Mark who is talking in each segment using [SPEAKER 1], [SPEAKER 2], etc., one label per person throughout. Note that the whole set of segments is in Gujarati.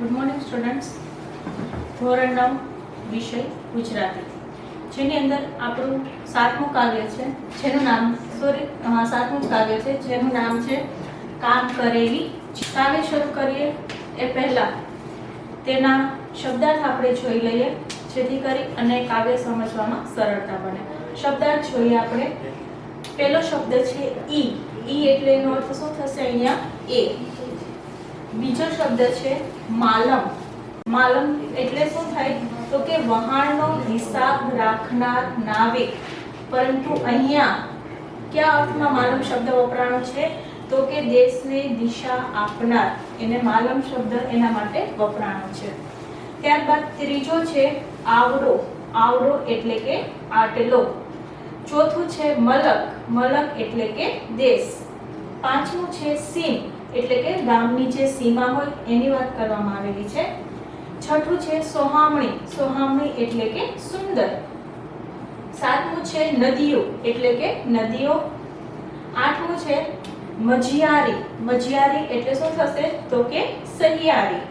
[SPEAKER 1] Good morning students. ધોરણ 9 વિષય ગુજરાતી, જેની અંદર આપણું સાતમું કાવ્ય છે, જેનું નામ છે કામ કરેલી. કાવ્ય શરૂ કરીએ એ પહેલા તેના શબ્દાર્થ આપણે જોઈ લઈએ, જેથી કરી અને કાવ્ય સમજવામાં સરળતા બને. શબ્દાર્થ જોઈએ આપણે. પહેલો શબ્દ છે ઈ. ઈ એટલે એનો અર્થ શું થશે? અહીંયા એ. બીજો શબ્દ છે માલમ. માલમ એટલે શું થાય? તો કે વહાણનો હિસાબ રાખનાર નાવિક. પરંતુ અહીંયા કયા અર્થમાં માલમ શબ્દ વપરાયો છે? તો કે દેશને દિશા આપનાર. એને માલમ શબ્દ એના માટે વપરાયો છે. ત્યારબાદ ત્રીજો છે આવડો. આવડો એટલે કે આટલો. ચોથું છે મલક. મલક એટલે કે દેશ. પાંચમું છે સીમ એટલે કે ગામની જે સીમા હોય એની વાત કરવામાં આવેલી છે. છઠ્ઠું છે સોહામણી. સોહામણી એટલે કે સુંદર. સાતમું છે નદીઓ એટલે કે નદીઓ. આઠમું છે મજિયારી. મજિયારી એટલે શું થશે? તો કે સહિયારી.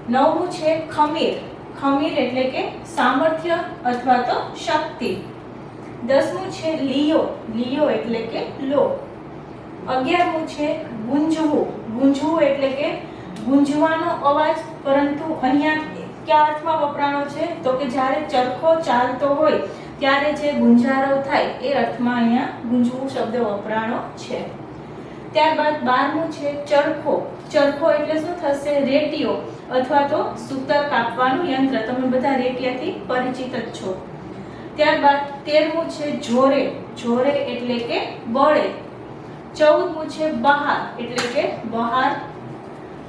[SPEAKER 1] નવમું છે ખમીર. ખમીર એટલે કે સામર્થ્ય અથવા તો શક્તિ. 10મું છે લિયો. લિયો એટલે કે લો. 11મું છે ગુંજવું. ગુંજવું એટલે કે ગુંજવાનો અવાજ. પરંતુ અહીંયા કયા અર્થમાં વપરાયો છે? તો કે જ્યારે ચરખો ચાલતો હોય ત્યારે જે ગુંજારવ થાય એ અર્થમાં અહીંયા ગુંજવું શબ્દ વપરાયો છે. ત્યારબાદ 12મું છે ચરખો. ચરખો એટલે શું થશે? રેટિયો અથવા તો સૂતર કાપવાનું યંત્ર. તમે બધા રેટિયાથી પરિચિત જ છો. ત્યારબાદ 13મું છે જોરે. જોરે એટલે કે બળે. 14મું છે બહાર એટલે કે બહાર.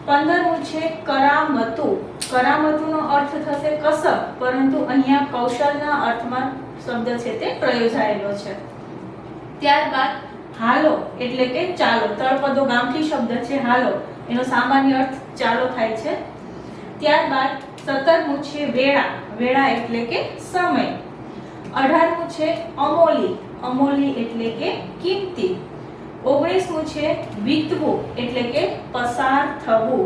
[SPEAKER 1] 15મું છે કરામતું. કરામતુંનો અર્થ થશે કસબ, પરંતુ અહીંયા કૌશલના અર્થમાં શબ્દ છે તે પ્રયોજાયેલો છે. ત્યારબાદ હાલો એટલે કે ચાલો. તળપદો ગામઠી શબ્દ છે હાલો. એનો સામાન્ય અર્થ ચાલો થાય છે. ત્યારબાદ 17મું છે વેળા. વેળા એટલે કે સમય. 18મું છે અમોલી. અમોલી એટલે કે કિંમતી. 19મું છે વીતવું એટલે કે પસાર થવું.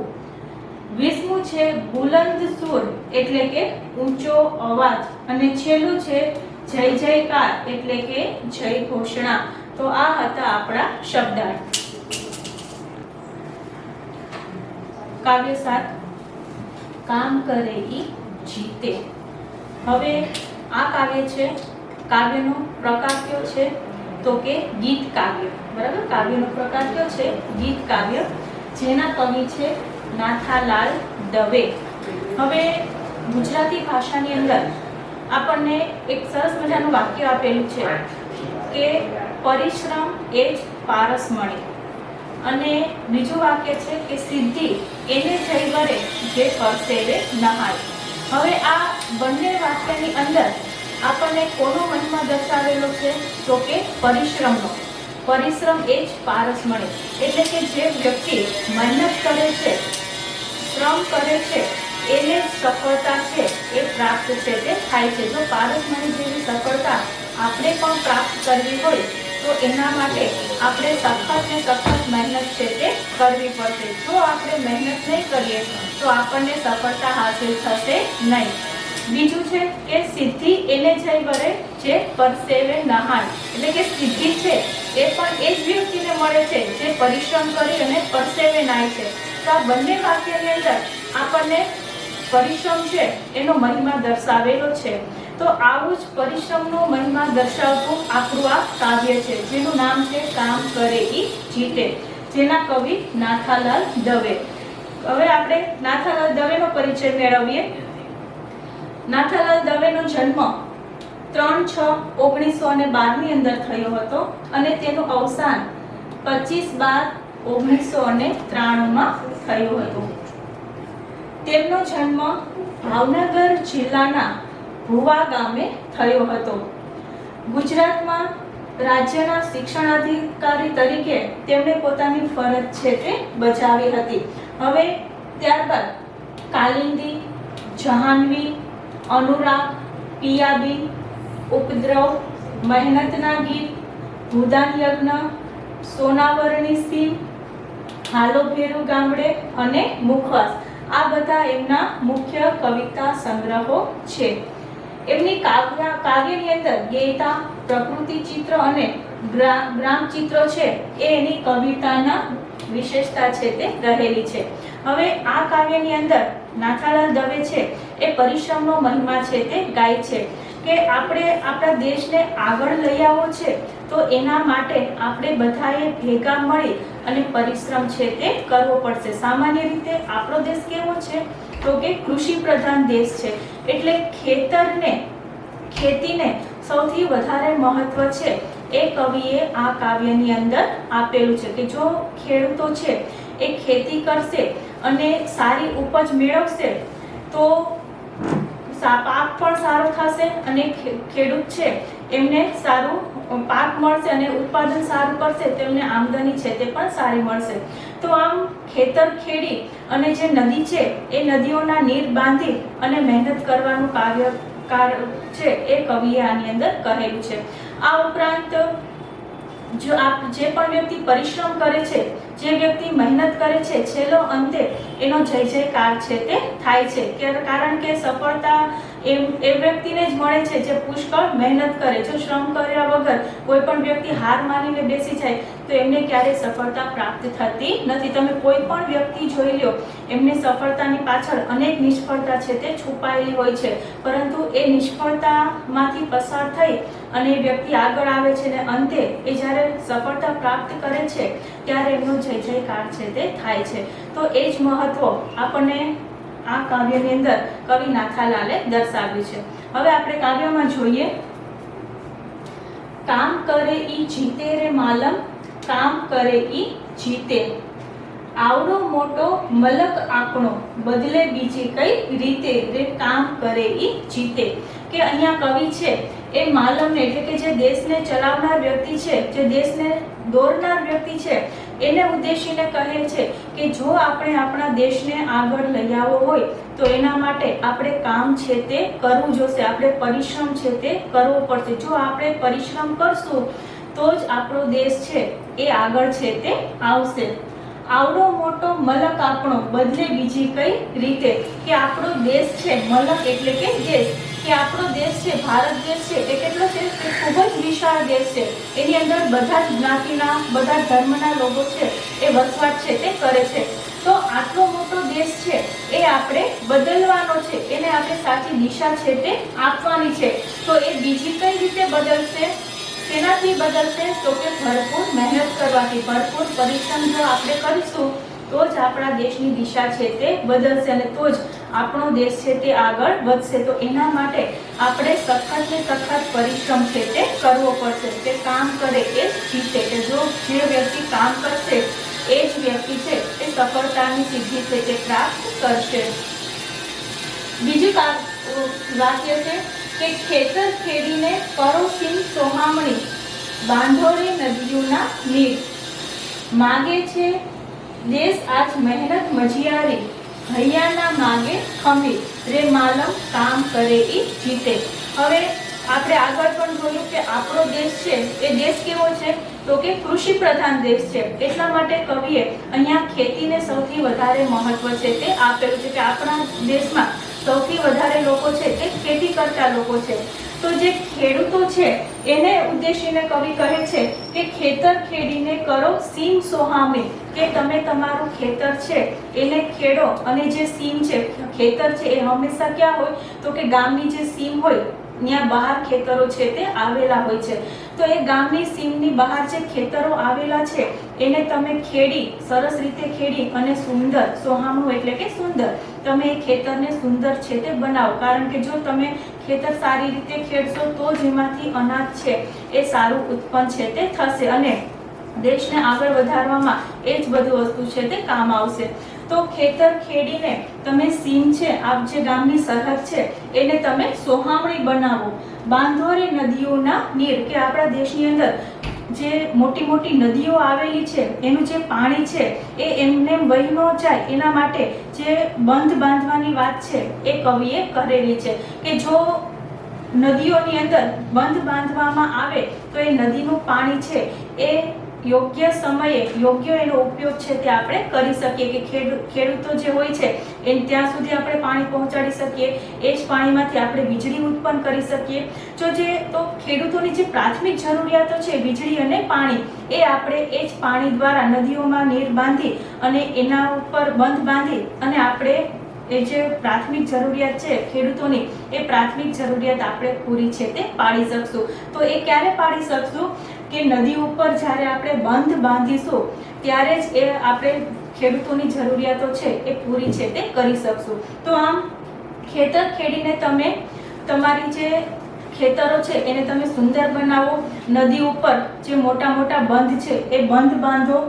[SPEAKER 1] 20મું છે બુલંદ સુર એટલે કે ઊંચો અવાજ. અને છેલ્લું છે જય જયકાર એટલે કે જય ઘોષણા. તો આ હતા આપણા શબ્દાર્થ. કાવ્ય 7 કામ કરે ઈ જીતે. હવે આ કાવ્ય છે, કાવ્યનો પ્રકાર કયો છે? તો કે ગીત કાવ્ય. બરાબર, કાવ્યનો પ્રકાર કયો છે? ગીત કાવ્ય, જેના કવિ છે નાથાલાલ દવે. હવે ગુજરાતી ભાષાની અંદર આપણને એક સરસ મજાનું વાક્ય આપેલું છે કે પરિશ્રમ એ જ પારસમણી. અને બીજું વાક્ય છે કે સિદ્ધિ એને જઈ વરે જે પરસેવે નહાય. હવે આ બંને વાક્યની અંદર આપણને કોનો મહિમા દર્શાવેલો છે? તો કે પરિશ્રમનો. પરિશ્રમ એ જ પારસમણી એટલે કે જે વ્યક્તિ મહેનત કરે છે, શ્રમ કરે છે, એને સફળતા છે એ પ્રાપ્ત છે તે થાય છે. જો પારસમણી જેવી સફળતા આપણે પણ પ્રાપ્ત કરવી હોય તો એના માટે આપણે સખત મહેનત છે તે કરવી પડશે. જો આપણે મહેનત નહીં કરીએ તો આપણને સફળતા હાંસિલ થશે નહીં. બીજું છે કે સિદ્ધિ એને જઈ વરે જે પરસેવે નહાય. એટલે કે સિદ્ધિ છે એ પણ એ જ વ્યક્તિને મળે છે જે પરિશ્રમ કરી અને પરસેવે નાય છે. તો આ બંને વાક્યની અંદર આપણને પરિશ્રમ છે એનો મહિમા દર્શાવેલો છે. તો આવું જ પરિશ્રમનો મહિમા દર્શાવતું આપણું આ કાવ્ય છે, જેનું નામ છે કામ કરે ઈ જીતે, જેના કવિ નાથાલાલ દવે. હવે આપણે નાથાલાલ દવેનો પરિચય મેળવીએ. નાથાલાલ દવેનો જન્મ 3/6/1912 ની અંદર થયો હતો અને તેનું અવસાન 25/12/1993 માં થયું હતું. તેમનો જન્મ ભાવનગર જિલ્લાના ભુવા ગામે થયો હતો. ગુજરાતમાં રાજ્યના શિક્ષણાધિકારી તરીકે તેમણે પોતાની ફરજ છે તે બજાવી હતી. હવે ત્યારબાદ કાલિંદી, જહાનવી, અનુરાગ, પિયાબી, ઉપદ્રવ, મહેનતના ગીત, ભૂદાન યજ્ઞ, સોનાવરણી સીમ, હાલો ભેરુ ગામડે અને મુખવાસ. આ બધા એમના મુખ્ય કવિતા સંગ્રહો છે. એમની કાવ્યની અંદર ગેયતા, પ્રકૃતિ ચિત્ર અને ગ્રામ ચિત્રો છે એ એની કવિતાના વિશેષતા છે તે રહેલી છે. હવે આ કાવ્યની અંદર નાથાલાલ દવે છે એ પરિશ્રમનો મહિમા છે તે ગાય છે કે આપણે આપણા દેશને આગળ લઈ આવવો છે તો એના માટે આપણે બધાએ ભેગા મળી અને પરિશ્રમ છે તે કરવો પડશે. સામાન્ય રીતે આપણો દેશ કેવો છે તો કે કૃષિ પ્રધાન દેશ છે, એટલે ખેતીને સૌથી વધારે મહત્વ છે એ કવિએ આ કાવ્યની અંદર આપેલું છે કે જો ખેડૂતો છે એ ખેતી કરશે અને સારી ઉપજ મેળવશે તો પાક પણ સારો થશે અને ખેડૂત છે એમને સારું પાક મળશે અને ઉત્પાદન સારું કરશે તો એમને આમદની છે તે પણ સારી મળશે. તો આમ ખેતર ખેડી અને જે નદી છે એ નદીઓના નીર બાંધી અને મહેનત કરવાનું કાર્ય છે એ કવિએ આની અંદર કહેલું છે. આ ઉપરાંત જે પણ વ્યક્તિ પરિશ્રમ કરે છે, જે વ્યક્તિ મહેનત કરે છે, છેલ્લો અંતે એનો જય જયકાર છે તે થાય છે, કારણ કે સફળતા એ વ્યક્તિને જ મળે છે જે પુષ્કળ મહેનત કરે. જો શ્રમ કર્યા વગર કોઈ પણ વ્યક્તિ હાર માનીને બેસી જાય તો એમને ક્યારેય સફળતા પ્રાપ્ત થતી નથી. તમે કોઈ પણ વ્યક્તિ જોઈ લો, એમને સફળતાની પાછળ અનેક નિષ્ફળતા છે તે છુપાયેલી હોય છે, પરંતુ એ નિષ્ફળતામાંથી પસાર થઈ અને એ વ્યક્તિ આગળ આવે છે અને અંતે એ જ્યારે સફળતા પ્રાપ્ત કરે છે ત્યારે એમનો જય જયકાર છે તે થાય છે. તો એ જ મહત્વ આપણને આ કાવ્યની અંદર કવિ નાથાલાલે દર્શાવ્યું છે. હવે આપણે કાવ્યમાં જોઈએ, કામ કરે ઈ જીતે રે માલમ, કામ કરે ઈ જીતે, આવડો મોટો મલક આપણો, બદલે બીજી કઈ રીતે રે કામ કરે ઈ જીતે. કે અહીંયા કવિ છે એ માલમને એટલે કે જે દેશને ચલાવનાર વ્યક્તિ છે, જે દેશને દોરનાર વ્યક્તિ છે એને ઉદ્દેશીને કહે છે કે જો આપણે આપણા દેશને આગળ લઈ આવવો હોય તો એના માટે આપણે કામ છે તે કરવું જોશે, આપણે પરિશ્રમ છે તે કરવો પડશે. જો આપણે પરિશ્રમ કરશું તો જ આપણો દેશ છે એ આગળ છે તે આવશે. આવડો મોટો મલક આપણો, બદલે બીજી કઈ રીતે. કે આપણો દેશ છે, મલક એટલે કે દેશ, કે આપણો દેશ છે, ભારત દેશ છે એ કેટલો છે કે ખૂબ જ વિશાળ દેશ છે. એની અંદર બધા જ જ્ઞાતિના, બધા ધર્મના લોકો છે એ વસવાટ છે તે કરે છે. તો આટલો મોટો દેશ છે એ આપણે બદલવાનો છે, એને આપણે સાચી દિશા છે તે આપવાની છે. તો એ બીજી કઈ રીતે બદલશે? તેનાથી બદલશે તો કે ભરપૂર મહેનત કરવાથી, ભરપૂર પરિશ્રમ જો આપણે કરીશું તો જ આપણા દેશની દિશા છે તે બદલશે અને તો જ આપણો દેશ છે તે આગળ વધશે. તો એના માટે આપણે સખત ને સખત પરિશ્રમ છે તે કરવો પડશે. કે કામ કરે એ જીતે, કે જો જે વ્યક્તિ કામ કરશે એ જ વ્યક્તિ છે એ સફળતાની સિદ્ધિ છે તે પ્રાપ્ત કરશે. બીજું વાક્ય છે કે ખેતર ખેડીને કરો સિંહ સોહામણી, બાંધો રે નદીઓના નીર, માગે છે દેશ આજ મહેનત મજિયારી, હૈયાના માગે ખમીર, રે માલમ કામ કરે ઈ જીતે. હવે આપણે આગળ પણ જોયું કે આપણો દેશ છે એ દેશ કેવો છે તો કે કૃષિ પ્રધાન દેશ છે. એટલા માટે કવિએ અહીંયા ખેતીને સૌથી વધારે મહત્વ છે તે આપેલું છે કે આપણા દેશમાં સૌથી વધારે લોકો છે તે ખેતી કરતા લોકો છે. તો જે ખેડૂતો છે એને ઉદ્દેશીને કવિ કહે છે કે ખેતર ખેડીને કરો સીમ સોહામણી, કે તમે તમારું ખેતર છે એને ખેડો અને જે સીમ છે, ખેતર છે એ હંમેશા ક્યાં હોય તો કે ગામની જે સીમ હોય ત્યાં બહાર ખેતરો છે તે આવેલા હોય છે. તો એ ગામની સીમની બહાર જે ખેતરો આવેલા છે એને તમે ખેડી, સરસ રીતે ખેડી અને સુંદર, સોહામણું એટલે કે સુંદર, તમે એ ખેતરને સુંદર છે તે બનાવો. કારણ કે જો તમે ખેતર સારી રીતે ખેડશો તો જ એમાંથી અનાજ છે એ સારું ઉત્પન્ન છે તે થશે અને દેશને આગળ વધારવામાં એ જ બધું વસ્તુ છે તે કામ આવશે. તો ખેતર ખેડીને તમે સીમ છે, આપ જે ગામની સરહદ છે એને તમે સોહામણી બનાવો, બાંધો રે નદીઓના નીર, કે આપણા દેશની અંદર જે મોટી મોટી નદીઓ આવેલી છે એનું જે પાણી છે એ એમને વહી ન જાય એના માટે જે બંધ બાંધવાની વાત છે એ કવિએ કરેલી છે. કે જો નદીઓની અંદર બંધ બાંધવામાં આવે તો એ નદીનું પાણી છે એ યોગ્ય સમયે યોગ્ય એનો ઉપયોગ છે તે આપણે કરી શકીએ, કે ખેડૂતો જે હોય છે એ ત્યાં સુધી આપણે પાણી પહોંચાડી શકીએ, એ જ પાણીમાંથી આપણે વીજળી ઉત્પન્ન કરી શકીએ. તો ખેડૂતોની જે પ્રાથમિક જરૂરિયાતો છે વીજળી અને પાણી, એ આપણે એ જ પાણી દ્વારા નદીઓમાં નીર બાંધી અને એના ઉપર બંધ બાંધી અને આપણે એ જે પ્રાથમિક જરૂરિયાત છે ખેડૂતોની, એ પ્રાથમિક જરૂરિયાત આપણે પૂરી છે તે પાડી શકશું. તો એ ક્યારે પાડી શકશું? કે નદી ઉપર જ્યારે આપણે બંધ બાંધીશું ત્યારે જ એ આપણે ખેડૂતોની જરૂરિયાતો છે એ પૂરી છે તે કરી શકશું. તો આમ ખેતર ખેડીને તમે તમારી જે ખેતરો છે એને તમે સુંદર બનાવો. નદી ઉપર જે મોટા મોટા બંધ છે એ બંધ બાંધો.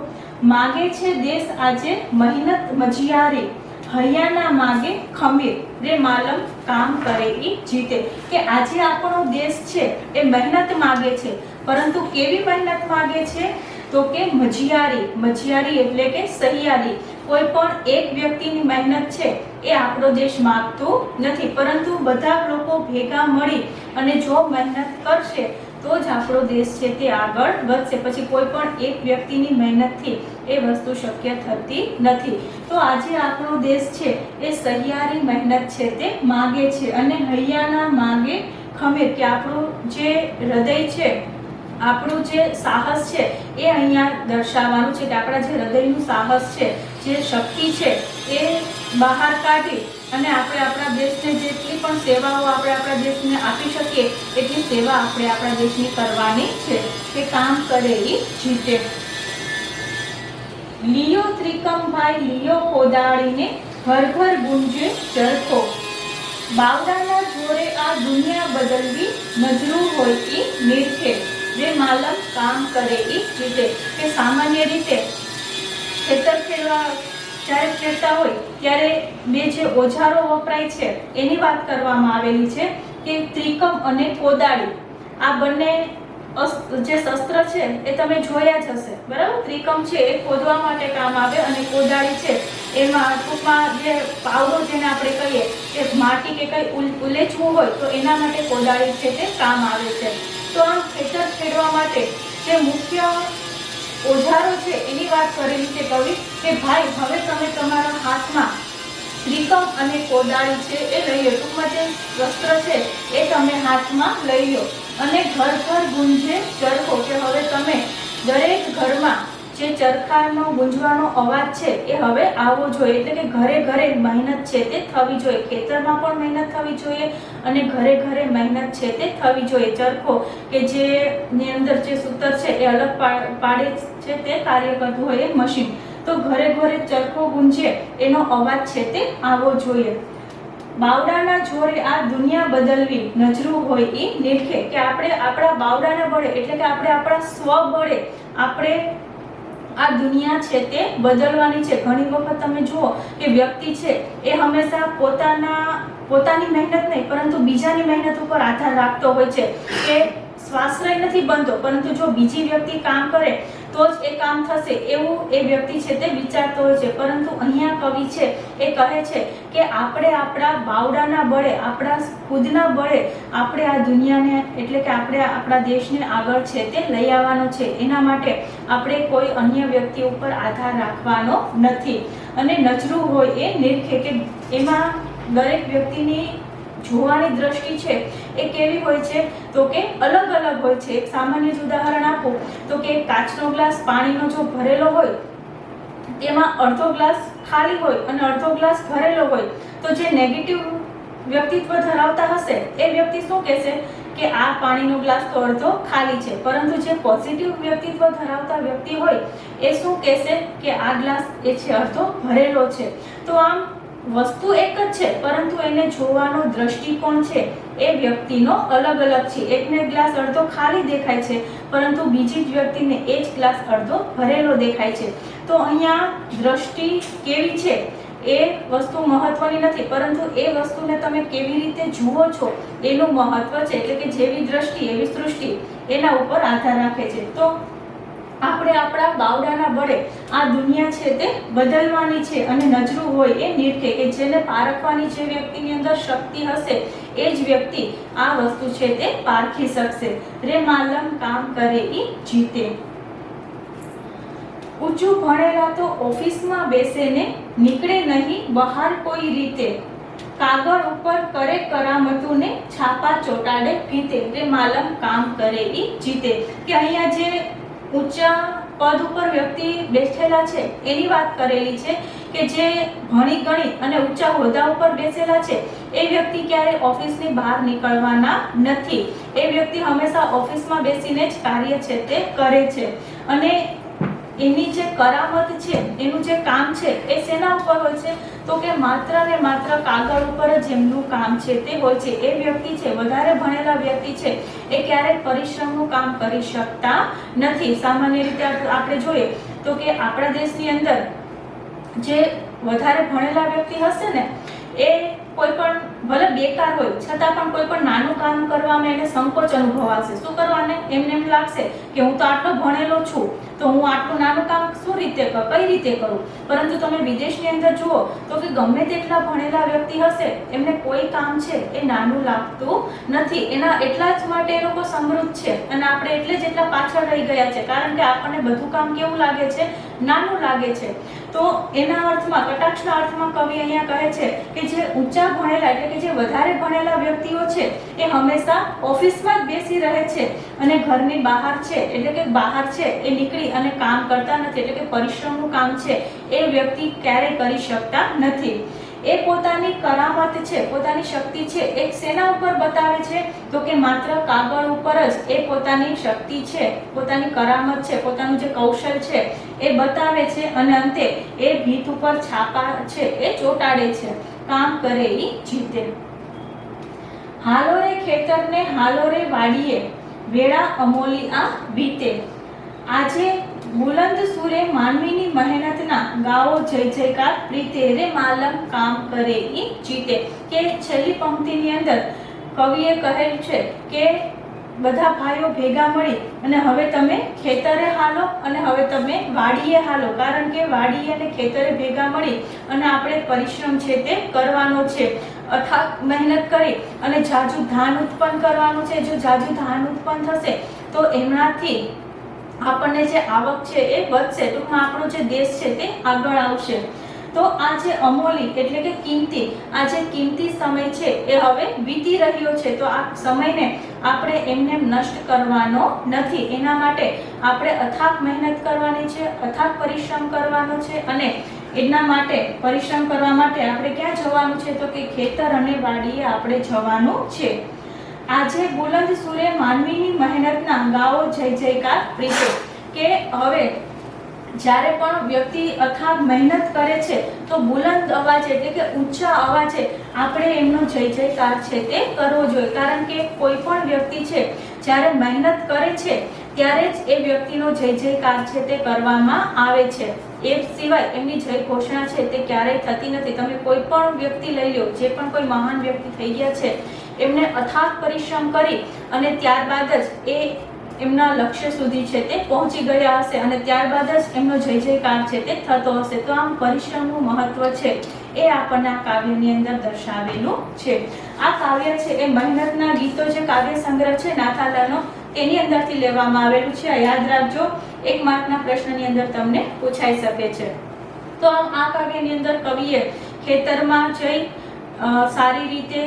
[SPEAKER 1] માગે છે દેશ આજે મહેનત મજિયારી, હૈયાના માગે ખમીર, રે માલમ કામ કરે ઈ જીતે. કે આજે આપણો દેશ છે એ મહેનત માગે છે, પરંતુ કેવી મહેનત માગે છે? તો કે મજિયારી. મજિયારી એટલે કે સહિયારી. કોઈ પણ એક વ્યક્તિની મહેનત છે એ આપણો દેશ માગતો નથી, પરંતુ બધા લોકો ભેગા મળી અને જો મહેનત કરશે તો જ આપણો દેશ છે તે આગળ વધશે. પછી કોઈ પણ એક વ્યક્તિની મહેનતથી એ વસ્તુ શક્ય થતી નથી. તો આજે આપણો દેશ છે એ સહિયારી મહેનત છે તે માગે છે, અને હૈયાના માગે ખમીર, કે આપણું જે હૃદય છે, આપણું જે સાહસ છે એ અહીંયા દર્શાવવાનું છે, કે આપણા જે હૃદયનું સાહસ છે, જે શક્તિ છે એ બહાર કાઢી અને આપણે આપણા દેશને જેટલી પણ સેવાઓ આપણે આપણા દેશને આપી શકીએ એટલી સેવા આપણે આપણા દેશની કરવાની છે. કે કામ કરે ઈ જીતે. લિયો ત્રિકમભાઈ લિયો કોદાળીને, ઘર ઘર ગુંજે ચરખો, બાવડાના જોરે આ દુનિયા બદલવી, નજરું હોય ઈ નિરખે, જે માલમ કામ કરે ઈ જીતે. કે સામાન્ય રીતે ખેતર ખેડવા જ્યારે ખેડતા હોય ત્યારે બે જે ઓજારો વપરાય છે એની વાત કરવામાં આવેલી છે, કે ત્રિકમ અને કોદાળી. આ બંને જે શસ્ત્ર છે એ તમે જોયા જ હશે, બરાબર? ત્રિકમ છે એ ખોદવા માટે કામ આવે અને કોદાળી છે એમાં ટૂંકમાં જે પાવડો જેને આપણે કહીએ કે માટી કે કંઈ ઉલેચવું હોય તો એના માટે કોદાળી છે તે કામ આવે છે. તો આમ ખેતર ખેડવા માટે જે મુખ્ય ઓજારો છે એની વાત કરેલી છે કવિ, કે ભાઈ હવે તમે તમારા હાથમાં ત્રિકમ અને કોદાળી છે એ લઈ લો. ટૂંકમાં જે વસ્ત્ર છે એ તમે હાથમાં લઈ લો, અને ઘર ઘર ગુંજે ચરખો, કે હવે તમે દરેક ઘરમાં જે ચરખાનો ગુંજવાનો અવાજ છે એ હવે આવવો જોઈએ. એટલે કે ઘરે ઘરે મહેનત છે તે થવી જોઈએ, ખેતરમાં પણ મહેનત થવી જોઈએ અને ઘરે ઘરે મહેનત છે તે થવી જોઈએ. ચરખો કે જેની અંદર જે સૂતર છે એ અલગ પાડે છે તે કાર્ય કરતું હોય એ મશીન. તો ઘરે ઘરે ચરખો ગુંજે એનો અવાજ છે તે આવવો જોઈએ. બાવડાના જોરે આ દુનિયા બદલવી, નજરું હોય એ નિરખે, કે આપણે આપણા બાવડાના બળે એટલે કે આપણે આપણા સ્વ બળે આપણે આ દુનિયા છે તે બદલવાની છે. ઘણી વખત તમે જુઓ કે વ્યક્તિ છે એ હંમેશા પોતાની મહેનત નહીં પરંતુ બીજાની મહેનત ઉપર આધાર રાખતો હોય છે, કે સ્વાશ્રય નથી બનતો, પરંતુ જો બીજી વ્યક્તિ કામ કરે તો જ એ કામ થશે એવું એ વ્યક્તિ છે તે વિચારતો હોય છે. પરંતુ અહીંયા કવિ છે એ કહે છે કે આપણે આપણા બાવડાના બળે, આપણા ખુદના બળે આપણે આ દુનિયાને એટલે કે આપણે આપણા દેશને આગળ છે તે લઈ આવવાનો છે. એના માટે આપણે કોઈ અન્ય વ્યક્તિ ઉપર આધાર રાખવાનો નથી. અને નજરું હોય એ નિરખે, કે એમાં દરેક વ્યક્તિની જોવાની દ્રષ્ટિ છે એ કેવી હોય છે? તો કે અલગ અલગ હોય છે. એક સામાન્ય જ ઉદાહરણ આપું તો કે કાચનો ગ્લાસ પાણીનો જો ભરેલો હોય તેમાં અડધો ગ્લાસ ખાલી હોય અને અડધો ગ્લાસ ભરેલો હોય, તો જે નેગેટિવ વ્યક્તિત્વ ધરાવતા હશે એ વ્યક્તિ શું કહેશે? કે આ પાણીનો ગ્લાસ તો અડધો ખાલી છે. પરંતુ જે પોઝિટિવ વ્યક્તિત્વ ધરાવતા વ્યક્તિ હોય એ શું કહેશે? કે આ ગ્લાસ એ છે અડધો ભરેલો છે. તો આમ વસ્તુ એક જ છે, પરંતુ એને જોવાનો દ્રષ્ટિકોણ છે એ વ્યક્તિનો અલગ અલગ છે. એકને ગ્લાસ અડધો ખાલી દેખાય છે, પરંતુ બીજી જ વ્યક્તિને એ જ ગ્લાસ અડધો ભરેલો દેખાય છે. તો અહીંયા દ્રષ્ટિ કેવી છે એ વસ્તુ મહત્વની નથી, પરંતુ એ વસ્તુને તમે કેવી રીતે જુઓ છો એનું મહત્વ છે. એટલે કે જેવી દ્રષ્ટિ એવી સૃષ્ટિ, એના ઉપર આધાર રાખે છે. તો આપણે આપણા બાવડાના બળે આ દુનિયા છે તે બદલવાની છે, અને નજરું હોય એ નિરખે, કે જેને પારખવાની જે વ્યક્તિની અંદર શક્તિ હશે એ જ વ્યક્તિ આ વસ્તુ છે તે પારખી શકશે. રે માલમ કામ કરે ઈ જીતે. ઊંચું ભણેલા તો ઓફિસમાં બેસીને નીકળે નહીં બહાર કોઈ રીતે, કાગળ ઉપર કરે કરામતું ને છાપા ચોટાડે ફીતે, રે માલમ કામ કરે ઈ જીતે. કે અહીંયા જે ઊંચા પદ ઉપર વ્યક્તિ બેઠેલા છે એની વાત કરેલી છે કે જે ભણી ગણી અને ઊંચા હોદ્દા ઉપર બેસેલા છે એ વ્યક્તિ ક્યારે ઓફિસની બહાર નીકળવાના નથી. એ વ્યક્તિ હંમેશા ઓફિસમાં બેસીને જ કાર્ય છે તે કરે છે. અને એની જે કરામત છે, એનું જે કામ છે એ શેના ઉપર હોય છે? તો કે માત્ર ને માત્ર કાગળ ઉપર જ એમનું કામ છે તે હોય છે. એ વ્યક્તિ છે, વધારે ભણેલા વ્યક્તિ છે, એ ક્યારેય પરિશ્રમનું કામ કરી શકતા નથી. સામાન્ય રીતે આપણે જોઈએ તો કે આપણા દેશની અંદર જે વધારે ભણેલા વ્યક્તિ હશે ને એ કોઈ પણ ભલે બેકાર હોય છતાં પણ કોઈ પણ નાનું કામ કરવામાં એને સંકોચ અનુભવાશે. શું કરવાને? એમને એમ લાગશે કે હું તો આટલો ભણેલો છું તો હું આટલું નાનું કામ કઈ રીતે કરું. પરંતુ તમે વિદેશની અંદર જુઓ તો કે ગમે તેટલા ભણેલા વ્યક્તિ હશે એમને કોઈ કામ છે એ નાનું લાગતું નથી. એના એટલા જ માટે એ લોકો સમૃદ્ધ છે અને આપણે એટલે જ એટલા પાછળ રહી ગયા છે, કારણ કે આપણને બધું કામ કેવું લાગે છે? નાનું લાગે છે. તો એના અર્થમાં, કટાક્ષના અર્થમાં કવિ અહીંયા કહે છે કે જે ઊંચા ભણેલા એટલે કે જે વધારે ભણેલા વ્યક્તિઓ છે એ હંમેશા ઓફિસમાં જ બેસી રહે છે અને ઘરની બહાર છે એટલે કે બહાર છે એ નીકળી અને કામ કરતા નથી, એટલે કે પરિશ્રમનું કામ છે એ વ્યક્તિ ક્યારેય કરી શકતા નથી. એ પોતાની કરામત છે, પોતાની શક્તિ છે એ શેના ઉપર બતાવે છે? તો કે માત્ર કાગળ ઉપર જ એ પોતાની શક્તિ છે, પોતાની કરામત છે, પોતાનું જે કૌશલ છે એ બતાવે છે અને અંતે એ ભીત ઉપર છાપા છે એ ચોટાડે છે. કામ કરે ઈ જીતે. હાલો રે ખેતરને હાલો રે વાડીએ, વેળા અમોલી આ વીતે. આજે બુલંદ સુરે માનવીની મહેનતના ગાઓ જય જયકાર પ્રીતે, રે માલમ કામ કરે ઈ જીતે. કે છેલ્લી પંક્તિની અંદર કવિએ કહેલું છે કે બધા ભાઈઓ ભેગા મળી અને હવે તમે ખેતરે હાલો અને હવે તમે વાડીએ હાલો, કારણ કે વાડીએ અને ખેતરે ભેગા મળી અને આપણે પરિશ્રમ છે તે કરવાનો છે. અથાગ મહેનત કરી અને જાજુ ધાન ઉત્પન્ન કરવાનું છે. જો જાજુ ધાન ઉત્પન્ન થશે તો એમનાથી આપણને જે આવક છે એ વધશે, ટૂંકમાં આપણો જે દેશ છે તે આગળ આવશે. તો આ જે અમોલી એટલે કે કિંમતી, આ જે કિંમતી સમય છે એ હવે વીતી રહ્યો છે. તો આ સમયને આપણે એમને નષ્ટ કરવાનો નથી. એના માટે આપણે અથાગ મહેનત કરવાની છે, અથાગ પરિશ્રમ કરવાનો છે અને એના માટે પરિશ્રમ કરવા માટે આપણે ક્યાં જવાનું છે? તો કે ખેતર અને વાડીએ આપણે જવાનું છે. આજે બુલંદ સુરે માનવીની મહેનતના ગાઓ જય જયકાર પ્રીતે. કે હવે જ્યારે પણ વ્યક્તિ અથાગ મહેનત કરે છે તો બુલંદ અવાજે એટલે કે ઊંચા અવાજે આપણે એમનો જય જયકાર છે તે કરવો જોઈએ, કારણ કે કોઈ પણ વ્યક્તિ છે જ્યારે મહેનત કરે છે ત્યારે જ એ વ્યક્તિનો જય જયકાર છે તે કરવામાં આવે છે. એ સિવાય એમની જય ઘોષણા છે તે ક્યારેય થતી નથી. તમે કોઈ પણ વ્યક્તિ લઈ લો, જે પણ કોઈ મહાન વ્યક્તિ થઈ ગયા છે, એમને અથાગ પરિશ્રમ કરી અને ત્યારબાદ જ એ એમના લક્ષ્ય સુધી છે તે પહોંચી ગયા હશે અને ત્યારબાદ જ એમનો જય જયકાર છે તે થતો હશે. તો આમ પરિશ્રમનું મહત્વ છે એ આપણને આ કાવ્યની અંદર દર્શાવેલું છે. આ કાવ્ય છે એ મહેનતના ગીતો જે કાવ્ય સંગ્રહ છે નાથાલાલનો એની અંદરથી લેવામાં આવેલું છે. યાદ રાખજો, 1 માર્કના પ્રશ્નની અંદર તમને પૂછાઈ શકે છે. તો આમ આ કાવ્યની અંદર કવિએ ખેતરમાં જઈ સારી રીતે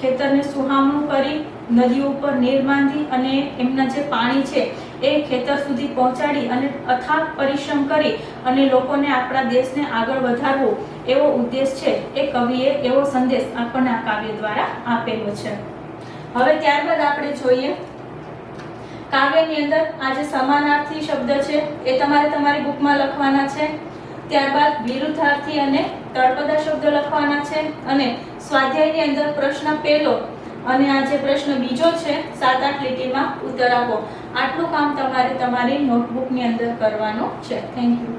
[SPEAKER 1] ખેતરને સુહામણું કરી, નદીઓ ઉપર નીર બાંધી અને એમના જે પાણી છે એ ખેતર સુધી પહોંચાડી અને અથાગ પરિશ્રમ કરી અને લોકોને આપણા દેશને આગળ વધારવો એવો ઉદ્દેશ છે એ કવિએ એવો સંદેશ આપણને આ કાવ્ય દ્વારા આપેલો છે. હવે ત્યારબાદ આપણે જોઈએ કાવ્યની અંદર આ જે સમાનાર્થી શબ્દ છે એ તમારે તમારી બુકમાં લખવાના છે. ત્યારબાદ વિરુદ્ધાર્થી અને તળપદા શબ્દ લખવાના છે અને સ્વાધ્યાયની અંદર પ્રશ્ન પહેલો અને આ જે પ્રશ્ન બીજો છે 7-8 લીટીમાં ઉત્તર આપો. આટલું કામ તમારે તમારી નોટબુકની અંદર કરવાનું છે. Thank you.